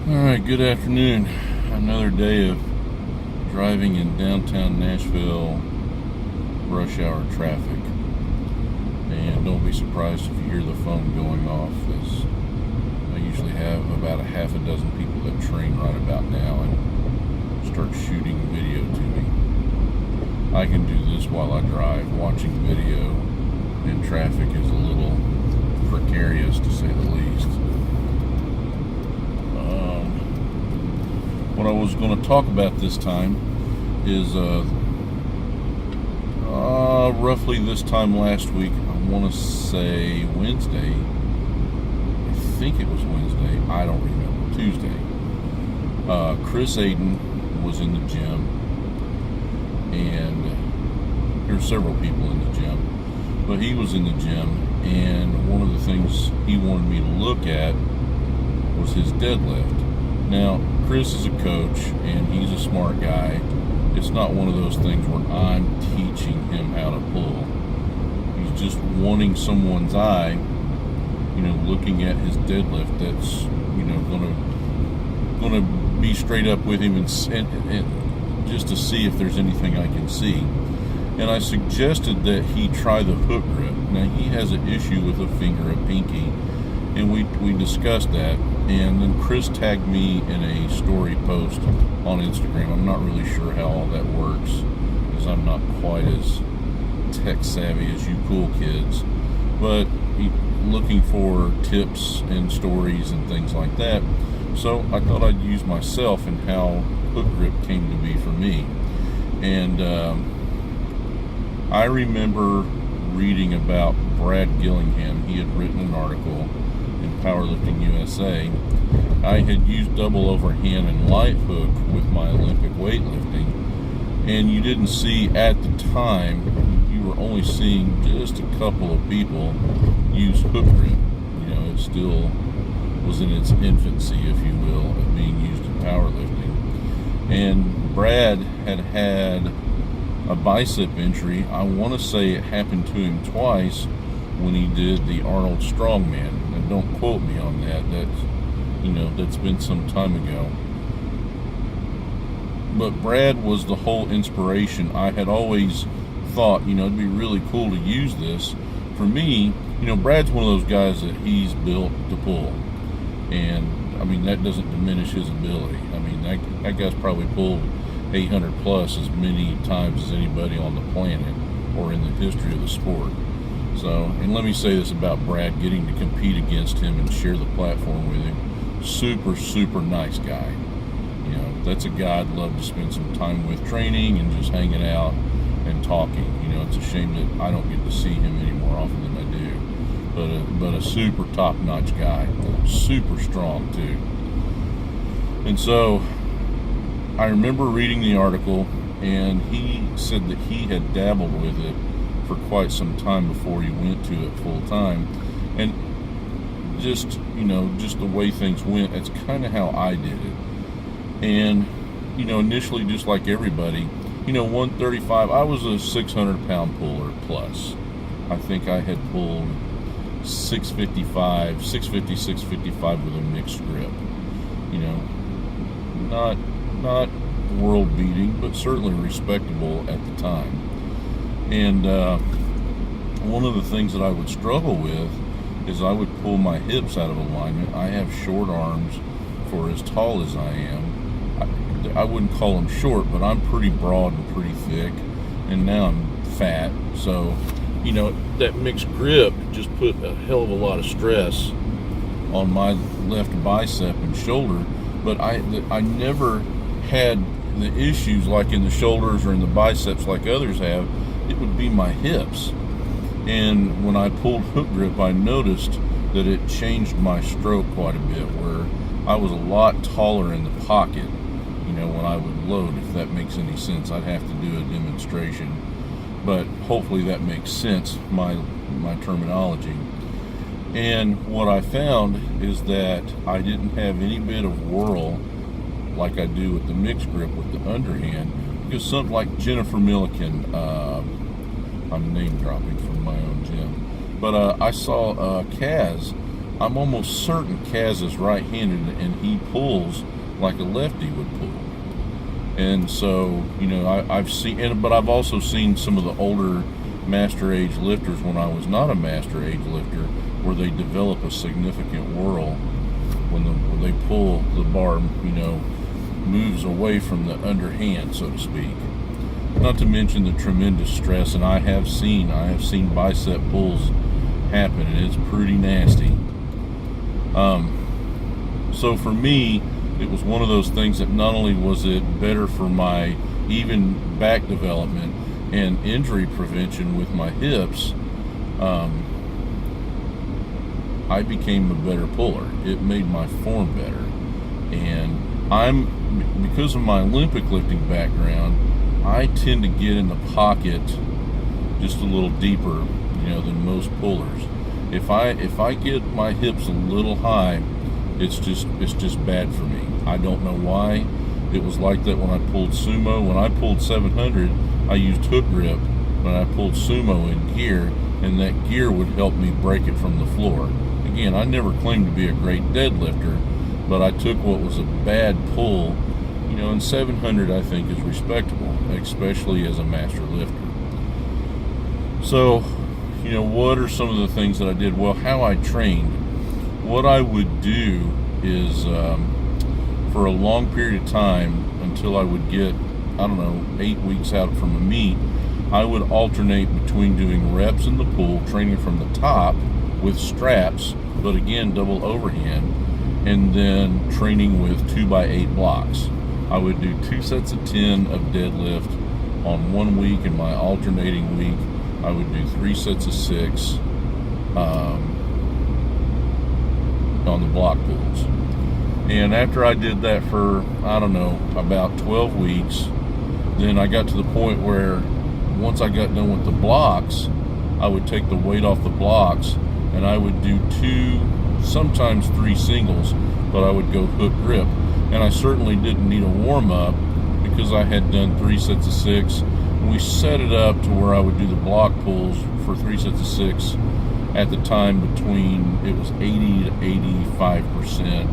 Alright, good afternoon. Another day of driving in downtown Nashville rush hour traffic. And don't be surprised if you hear the phone going off, as I usually have about a half a dozen people that train right about now and start shooting video to me. I can do this while I drive. Watching video in traffic is a little precarious, to say the least. What I was going to talk about this time is roughly this time last week. I want to say Wednesday. I think it was Wednesday. I don't remember. Tuesday. Chris Aiden was in the gym, and there were several people in the gym, but he was in the gym, and one of the things he wanted me to look at was his deadlift. Now, Chris is a coach, and he's a smart guy. It's not one of those things where I'm teaching him how to pull. He's just wanting someone's eye, looking at his deadlift that's, gonna be straight up with him and just to see if there's anything I can see. And I suggested that he try the hook grip. Now, he has an issue with a finger, a pinky, and we discussed that. And then Chris tagged me in a story post on Instagram. I'm not really sure how all that works, because I'm not quite as tech savvy as you cool kids. But looking for tips and stories and things like that. So I thought I'd use myself and how hook grip came to be for me. And I remember reading about Brad Gillingham. He had written an article in Powerlifting USA. I had used double overhand and light hook with my Olympic weightlifting, and you didn't see at the time, you were only seeing just a couple of people use hook grip. It still was in its infancy, if you will, of being used in powerlifting. And Brad had a bicep injury. I want to say it happened to him twice when he did the Arnold Strongman. And don't quote me on that. That's been some time ago. But Brad was the whole inspiration. I had always thought, it'd be really cool to use this. For me, Brad's one of those guys that he's built to pull. And, that doesn't diminish his ability. That guy's probably pulled 800 plus as many times as anybody on the planet or in the history of the sport. So, and let me say this about Brad, getting to compete against him and share the platform with him. Super, super nice guy. That's a guy I'd love to spend some time with, training and just hanging out and talking. It's a shame that I don't get to see him any more often than I do. But a super top-notch guy. Super strong, too. And so, I remember reading the article, and he said that he had dabbled with it for quite some time before he went to it full time. And just the way things went, that's kind of how I did it. And initially, just like everybody, 135, I was a 600-pound puller plus. I think I had pulled 650, 655 with a mixed grip. Not world beating, but certainly respectable at the time. And one of the things that I would struggle with is I would pull my hips out of alignment. I have short arms for as tall as I am. I wouldn't call them short, but I'm pretty broad and pretty thick, and now I'm fat. So, that mixed grip just put a hell of a lot of stress on my left bicep and shoulder, but I never had the issues like in the shoulders or in the biceps like others have. It would be my hips. And when I pulled hook grip, I noticed that it changed my stroke quite a bit, where I was a lot taller in the pocket, when I would load, if that makes any sense. I'd have to do a demonstration, but hopefully that makes sense, my terminology. And what I found is that I didn't have any bit of whirl like I do with the mixed grip with the underhand, because something like Jennifer Milliken, I'm name dropping from my own gym, but I saw Kaz I'm almost certain Kaz is right-handed, and he pulls like a lefty would pull. And so, I've seen, but I've also seen some of the older master age lifters when I was not a master age lifter, where they develop a significant whirl when they pull the bar, moves away from the underhand, so to speak. Not to mention the tremendous stress, and I have seen bicep pulls happen, and it's pretty nasty. So for me, it was one of those things that not only was it better for my even back development and injury prevention with my hips, I became a better puller. It made my form better. And because of my Olympic lifting background, I tend to get in the pocket just a little deeper, than most pullers. If I get my hips a little high, it's just bad for me. I don't know why. It was like that when I pulled sumo. When I pulled 700, I used hook grip. When I pulled sumo in gear, and that gear would help me break it from the floor. Again, I never claimed to be a great deadlifter, but I took what was a bad pull, and 700 I think is respectable, especially as a master lifter. So, what are some of the things that I did? Well, how I trained. What I would do is, for a long period of time, until I would get, 8 weeks out from a meet, I would alternate between doing reps in the pool, training from the top with straps, but again, double overhand, and then training with 2x8 blocks. I would do 2 sets of 10 of deadlift on 1 week, and my alternating week, I would do 3 sets of 6 on the block pulls. And after I did that for, about 12 weeks, then I got to the point where once I got done with the blocks, I would take the weight off the blocks, and I would do 2, sometimes 3 singles, but I would go hook grip. And I certainly didn't need a warm-up because I had done 3 sets of 6. And we set it up to where I would do the block pulls for 3 sets of 6 at the time between, it was 80 to 85%.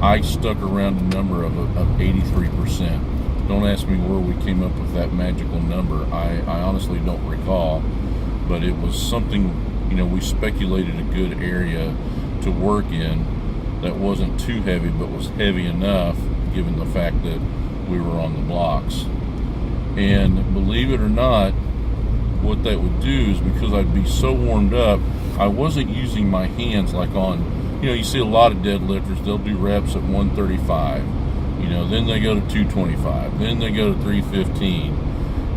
I stuck around a number of 83%. Don't ask me where we came up with that magical number. I honestly don't recall, but it was something, we speculated a good area to work in that wasn't too heavy, but was heavy enough given the fact that we were on the blocks. And believe it or not, what that would do is, because I'd be so warmed up, I wasn't using my hands like on, you see a lot of deadlifters, they'll do reps at 135, then they go to 225, then they go to 315.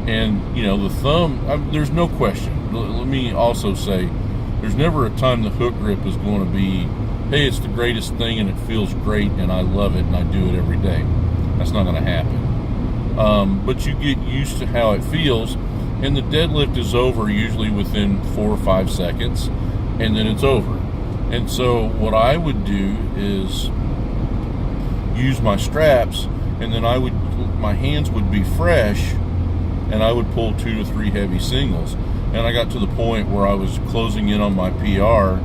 And, the thumb, there's no question. Let me also say, there's never a time the hook grip is going to be, hey, it's the greatest thing and it feels great and I love it and I do it every day. That's not going to happen. But you get used to how it feels, and the deadlift is over usually within 4 or 5 seconds, and then it's over. And so what I would do is use my straps, and then my hands would be fresh, and I would pull 2 to 3 heavy singles. And I got to the point where I was closing in on my PR,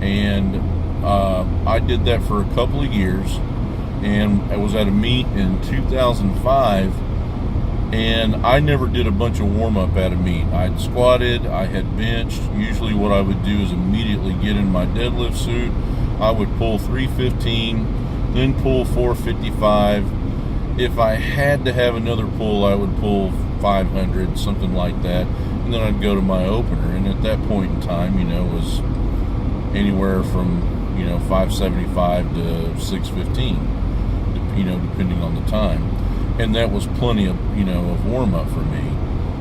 and I did that for a couple of years, and I was at a meet in 2005, and I never did a bunch of warm-up at a meet. I'd squatted, I had benched. Usually what I would do is immediately get in my deadlift suit. I would pull 315, then pull 455. If I had to have another pull, I would pull 500, something like that, and then I'd go to my opener. And at that point in time, it was anywhere from 575 to 615, depending on the time. And that was plenty of of warm-up for me.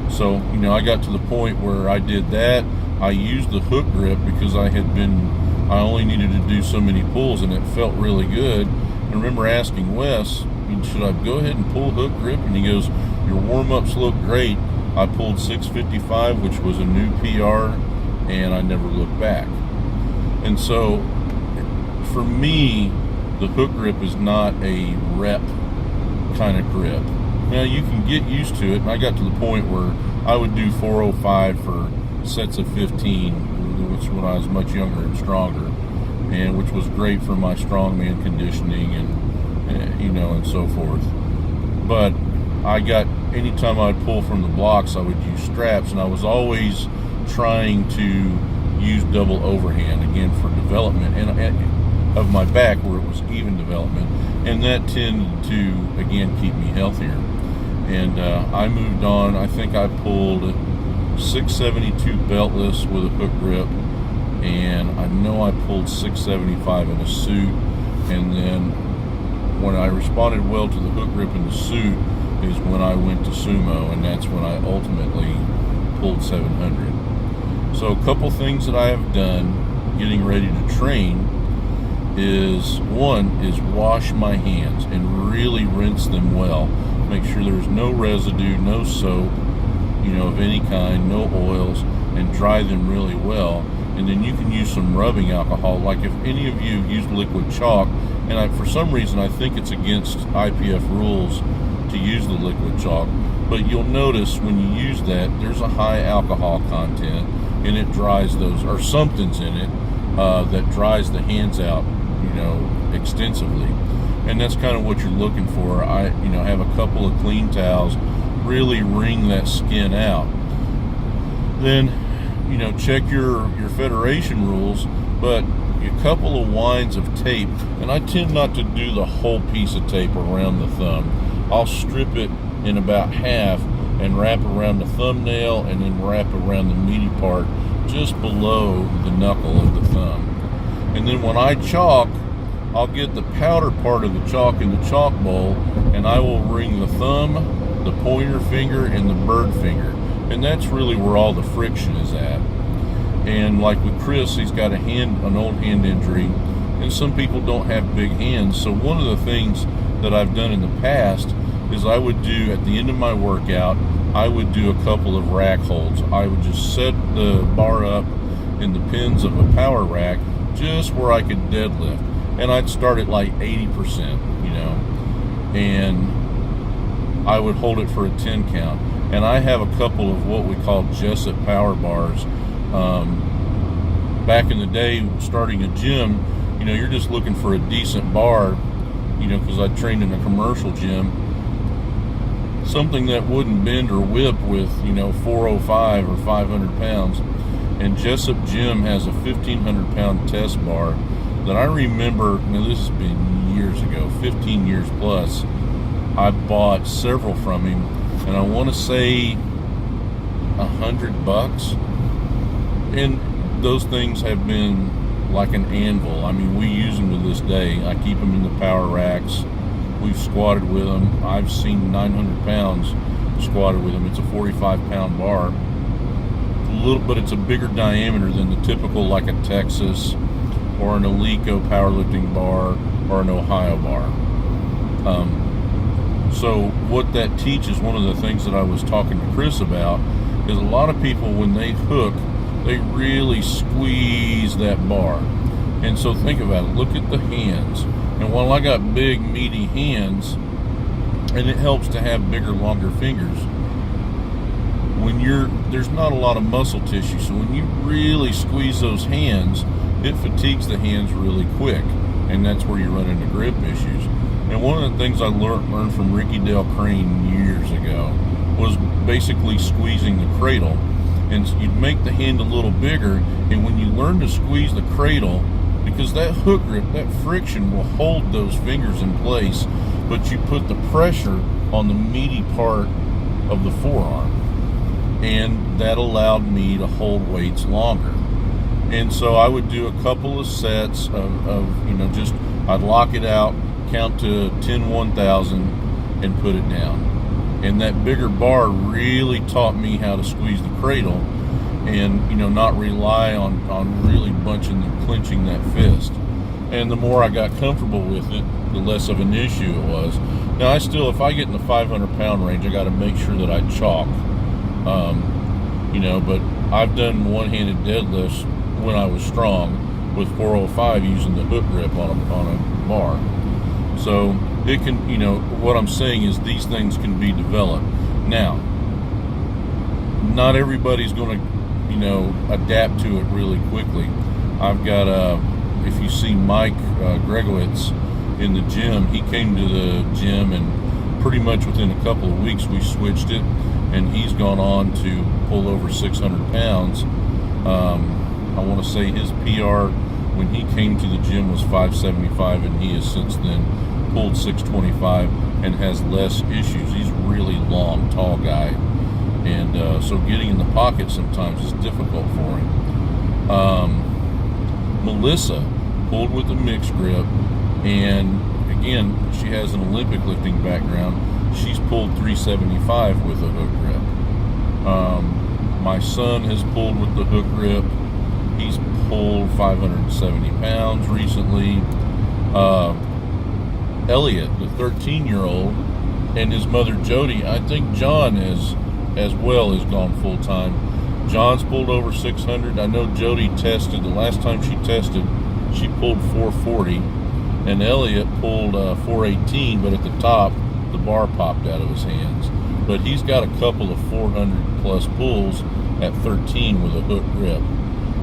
So I got to the point where I did that. I used the hook grip because I only needed to do so many pulls, and it felt really good. And I remember asking Wes, should I go ahead and pull hook grip? And he goes, your warm-ups look great. I pulled 655, which was a new PR, and I never looked back. And so for me, the hook grip is not a rep kind of grip. Now you can get used to it, and I got to the point where I would do 405 for sets of 15, which when I was much younger and stronger. and which was great for my strongman conditioning and so forth. But anytime I'd pull from the blocks, I would use straps, and I was always trying to use double overhand again for development and of my back where it was even development, and that tended to again keep me healthier. And I moved on. I think I pulled 672 beltless with a hook grip, and I know I pulled 675 in a suit. And then when I responded well to the hook grip in the suit is when I went to sumo, and that's when I ultimately pulled 700. So a couple things that I have done getting ready to train is, one is wash my hands and really rinse them well. Make sure there's no residue, no soap, of any kind, no oils, and dry them really well. And then you can use some rubbing alcohol. Like if any of you use liquid chalk, and for some reason I think it's against IPF rules to use the liquid chalk, but you'll notice when you use that, there's a high alcohol content, and it dries those, or something's in it that dries the hands out, extensively. And that's kind of what you're looking for. I, have a couple of clean towels, really wring that skin out. Then, check your federation rules, but a couple of winds of tape, and I tend not to do the whole piece of tape around the thumb. I'll strip it in about half and wrap around the thumbnail, and then wrap around the meaty part just below the knuckle of the thumb. And then when I chalk, I'll get the powder part of the chalk in the chalk bowl, and I will wring the thumb, the pointer finger, and the bird finger. And that's really where all the friction is at. And like with Chris, he's got an old hand injury, and some people don't have big hands. So one of the things that I've done in the past is I would do, at the end of my workout, I would do a couple of rack holds. I would just set the bar up in the pins of a power rack just where I could deadlift. And I'd start at like 80%, and I would hold it for a 10 count. And I have a couple of what we call Jessup power bars. Back in the day, starting a gym, you're just looking for a decent bar, because I trained in a commercial gym, something that wouldn't bend or whip with, 405 or 500 pounds. And Jessup Gym has a 1,500 pound test bar that I remember, now this has been years ago, 15 years plus, I bought several from him, and I want to say $100. And those things have been like an anvil. I mean, we use them to this day. I keep them in the power racks. We've squatted with them. I've seen 900 pounds squatted with them. It's a 45 pound bar. But it's a bigger diameter than the typical, like a Texas or an Alico powerlifting bar or an Ohio bar. So what that teaches, one of the things that I was talking to Chris about, is a lot of people, when they hook, they really squeeze that bar. And so think about it. Look at the hands. And while I got big, meaty hands, and it helps to have bigger, longer fingers, there's not a lot of muscle tissue. So when you really squeeze those hands, it fatigues the hands really quick. And that's where you run into grip issues. And one of the things I learned from Ricky Dale Crane years ago was basically squeezing the cradle. And you'd make the hand a little bigger, and when you learn to squeeze the cradle, because that hook grip, that friction will hold those fingers in place, but you put the pressure on the meaty part of the forearm. And that allowed me to hold weights longer. And so I would do a couple of sets of I'd lock it out, count to 10 1,000, and put it down. And that bigger bar really taught me how to squeeze the cradle and, not rely on really clenching that fist. And the more I got comfortable with it, the less of an issue it was. Now, if I get in the 500 pound range, I got to make sure that I chalk. But I've done one-handed deadlifts when I was strong with 405 using the hook grip on a bar. So it can, what I'm saying is these things can be developed. Now, not everybody's going to, adapt to it really quickly. I've got if you see Mike Gregowitz in the gym, he came to the gym, and pretty much within a couple of weeks we switched it, and he's gone on to pull over 600 pounds. I want to say his PR when he came to the gym was 575, and he has since then pulled 625 and has less issues. He's a really long, tall guy, and so getting in the pocket sometimes is difficult for him. Melissa pulled with a mixed grip, and again, she has an Olympic lifting background. She's pulled 375 with a hook grip. My son has pulled with the hook grip. He's pulled 570 pounds recently. Elliot, the 13-year-old, and his mother Jody, I think John as well has gone full time. John's pulled over 600. I know Jody tested, the last time she tested, she pulled 440, and Elliot pulled 418, but at the top, the bar popped out of his hands. But he's got a couple of 400 plus pulls at 13 with a hook grip.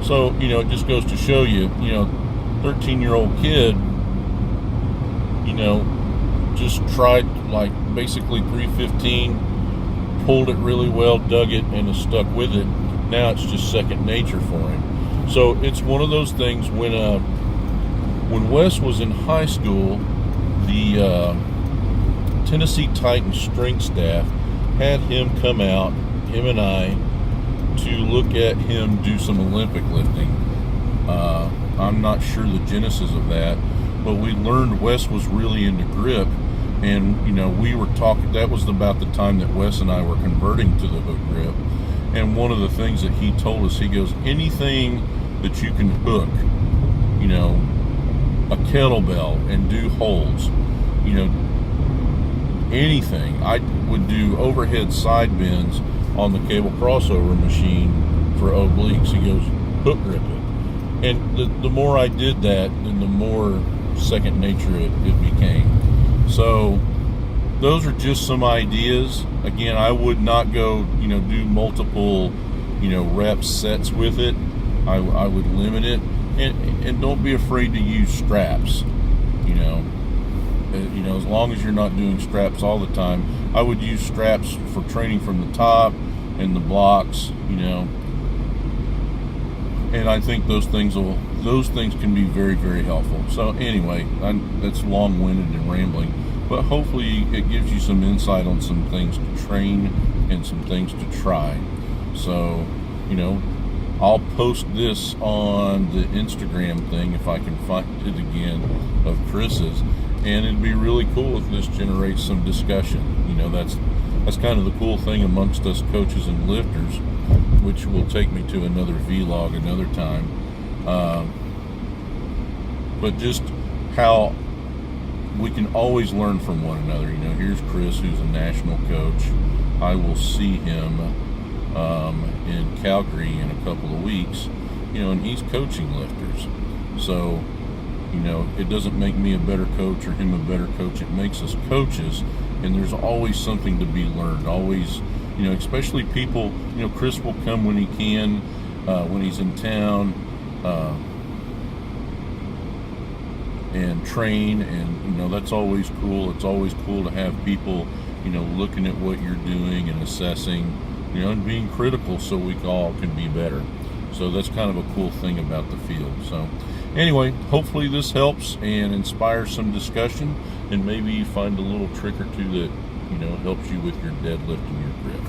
So, it just goes to show you, 13-year-old kid, just tried like basically 315, pulled it really well, dug it, and has stuck with it. Now it's just second nature for him. So it's one of those things when Wes was in high school, the Tennessee Titans strength staff had him come out, him and I, to look at him do some Olympic lifting. I'm not sure the genesis of that, but we learned Wes was really into grip, and we were talking, that was about the time that Wes and I were converting to the hook grip. And one of the things that he told us, he goes, anything that you can hook, a kettlebell and do holds, anything. I would do overhead side bends on the cable crossover machine for obliques. He goes, hook grip it. And the more I did that, then the more second nature it became. So those are just some ideas. Again, I would not go, do multiple, rep sets with it. I would limit it, and don't be afraid to use straps. As long as you're not doing straps all the time, I would use straps for training from the top and the blocks. And I think those things can be very, very helpful. So anyway, that's long-winded and rambling, but hopefully it gives you some insight on some things to train and some things to try. So, I'll post this on the Instagram thing if I can find it again of Chris's, and it'd be really cool if this generates some discussion. That's kind of the cool thing amongst us coaches and lifters, which will take me to another vlog another time. But just how we can always learn from one another. Here's Chris, who's a national coach. I will see him in Calgary in a couple of weeks, and he's coaching lifters. So, it doesn't make me a better coach or him a better coach. It makes us coaches, and there's always something to be learned. Always, especially people, Chris will come when he can, when he's in town, and train, and that's always cool. It's always cool to have people, looking at what you're doing and assessing, and being critical so we all can be better. So that's kind of a cool thing about the field. So anyway, hopefully this helps and inspires some discussion, and maybe you find a little trick or two that helps you with your deadlift and your grip.